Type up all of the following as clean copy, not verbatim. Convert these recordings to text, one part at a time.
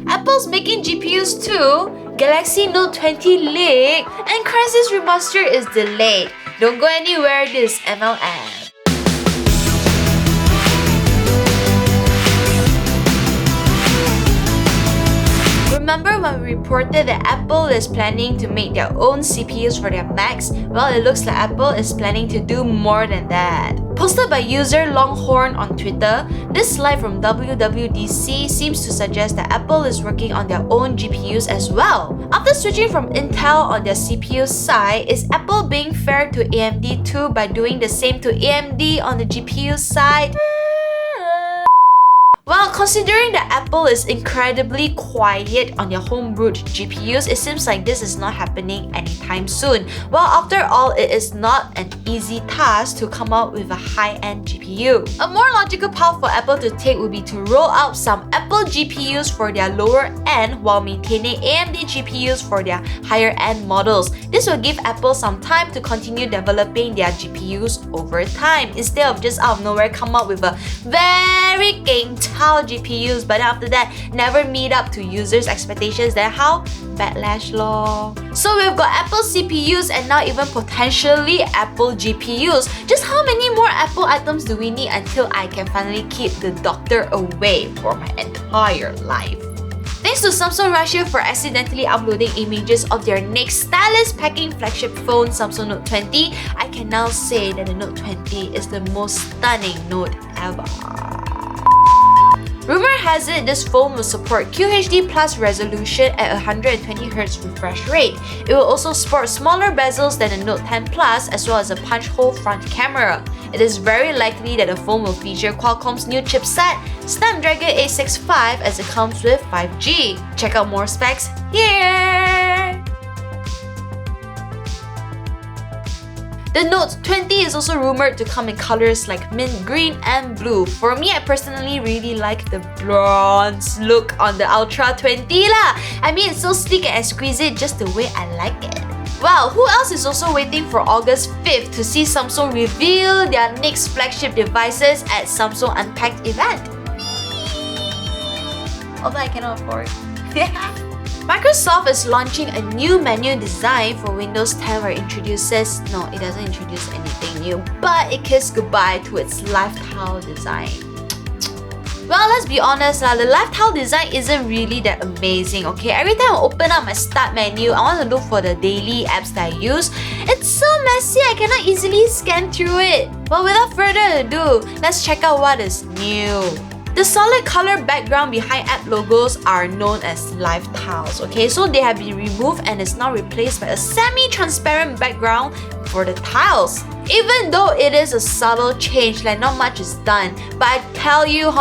Apple's making GPUs too. Galaxy Note 20 leaked, and Crysis Remastered is delayed. Don't go anywhere, this is MLM. Remember when we reported that Apple is planning to make their own CPUs for their Macs? Well, it looks like Apple is planning to do more than that. Posted by user Longhorn on Twitter, this slide from WWDC seems to suggest that Apple is working on their own GPUs as well. After switching from Intel on their CPU side, is Apple being fair to AMD too by doing the same to AMD on the GPU side? Well, considering that Apple is incredibly quiet on their homebrewed GPUs, it seems like this is not happening anytime soon. Well, after all, it is not an easy task to come out with a high-end GPU. A more logical path for Apple to take would be to roll out some Apple GPUs for their lower end while maintaining AMD GPUs for their higher-end models. This will give Apple some time to continue developing their GPUs over time, instead of just out of nowhere come up with a very GPUs, but after that never meet up to users' expectations. Then how? Backlash lor. So we've got Apple CPUs and now even potentially Apple GPUs. Just how many more Apple items do we need until I can finally keep the doctor away for my entire life? Thanks to Samsung Russia for accidentally uploading images of their next stylish packing flagship phone, Samsung Note 20, I can now say that the Note 20 is the most stunning Note ever. Rumor has it this phone will support QHD Plus resolution at 120Hz refresh rate. It will also sport smaller bezels than the Note 10 Plus as well as a punch-hole front camera. It is very likely that the phone will feature Qualcomm's new chipset, Snapdragon 865, as it comes with 5G. Check out more specs here! The Note 20 is also rumored to come in colors like mint green and blue. For me, I personally really like the bronze look on the Ultra 20 lah. I mean, it's so sleek and exquisite just the way I like it. Well, who else is also waiting for August 5th to see Samsung reveal their next flagship devices at Samsung Unpacked event? Although I cannot afford. Microsoft is launching a new menu design for Windows 10 where it doesn't introduce anything new, but it kissed goodbye to its live tile design. Well, let's be honest, the live tile design isn't really that amazing, okay? Every time I open up my start menu, I want to look for the daily apps that I use. It's so messy, I cannot easily scan through it. But without further ado, let's check out what is new. The solid color background behind app logos are known as live tiles, okay? So they have been removed and is now replaced by a semi-transparent background for the tiles. Even though it is a subtle change, like not much is done, but I tell you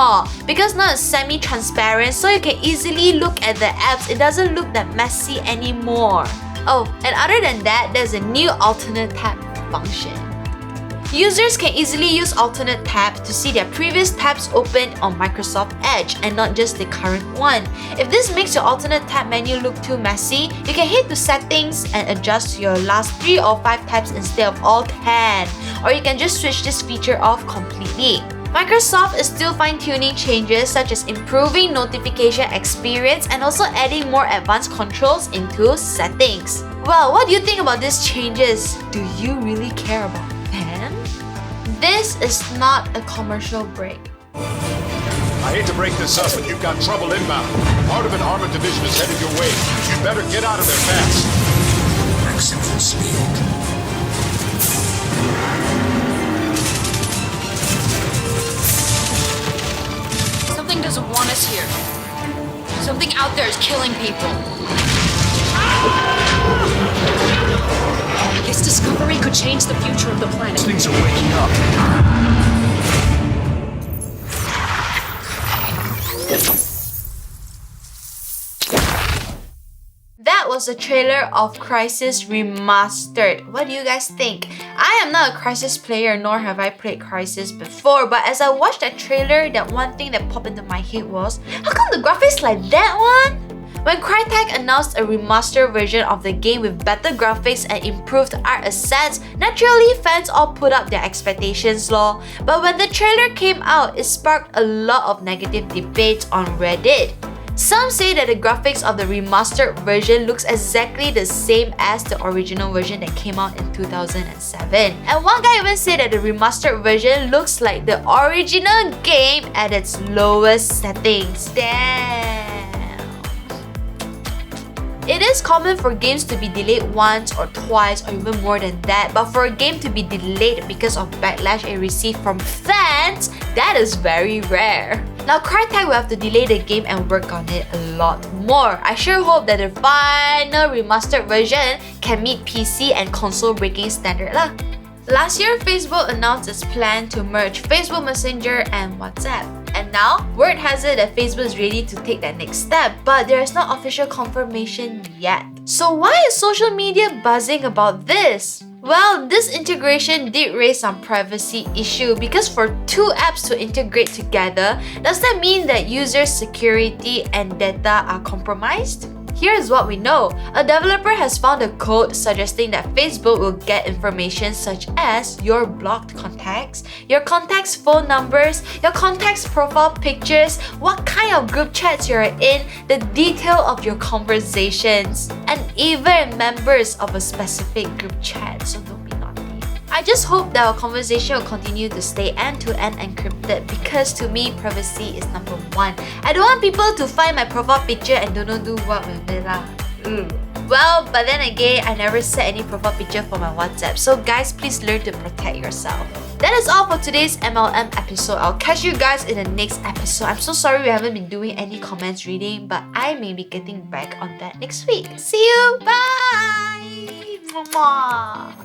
because now it's semi-transparent, so you can easily look at the apps, it doesn't look that messy anymore. Oh, and other than that, there's a new alternate tab function. Users can easily use alternate tabs to see their previous tabs open on Microsoft Edge and not just the current one. If this makes your alternate tab menu look too messy, you can head to settings and adjust to your last 3 or 5 tabs instead of all 10. Or you can just switch this feature off completely. Microsoft is still fine-tuning changes such as improving notification experience and also adding more advanced controls into settings. Well, what do you think about these changes? Do you really care about them? This is not a commercial break. I hate to break this up, but you've got trouble inbound. Part of an armored division is headed your way. You better get out of there fast. Maximum speed. Something doesn't want us here. Something out there is killing people. His discovery could change the future of the planet. Things are waking up. That was a trailer of Crysis Remastered. What do you guys think? I am not a Crysis player, nor have I played Crysis before, but as I watched that trailer, that one thing that popped into my head was, how come the graphics like that one? When Crytek announced a remastered version of the game with better graphics and improved art assets, naturally fans all put up their expectations lor. But when the trailer came out, it sparked a lot of negative debates on Reddit. Some say that the graphics of the remastered version looks exactly the same as the original version that came out in 2007. And one guy even said that the remastered version looks like the original game at its lowest settings. Damn. It is common for games to be delayed once or twice or even more than that, but for a game to be delayed because of backlash it received from fans, that is very rare. Now Crytek will have to delay the game and work on it a lot more. I sure hope that the final remastered version can meet PC and console breaking standard lah. Last year, Facebook announced its plan to merge Facebook Messenger and WhatsApp. And now, word has it that Facebook is ready to take that next step, but there is no official confirmation yet. So why is social media buzzing about this? Well, this integration did raise some privacy issue because for two apps to integrate together, does that mean that user security and data are compromised? Here's what we know. A developer has found a code suggesting that Facebook will get information such as your blocked contacts, your contacts' phone numbers, your contacts' profile pictures, what kind of group chats you're in, the detail of your conversations, and even members of a specific group chat. So don't be naughty. I just hope that our conversation will continue to stay end-to-end encrypted because to me, privacy is number one. I don't want people to find my profile picture and don't know do what with it lah. Well, but then again, I never set any profile picture for my WhatsApp. So guys, please learn to protect yourself. That is all for today's MLM episode. I'll catch you guys in the next episode. I'm so sorry we haven't been doing any comments reading, but I may be getting back on that next week. See you! Bye! Mwah.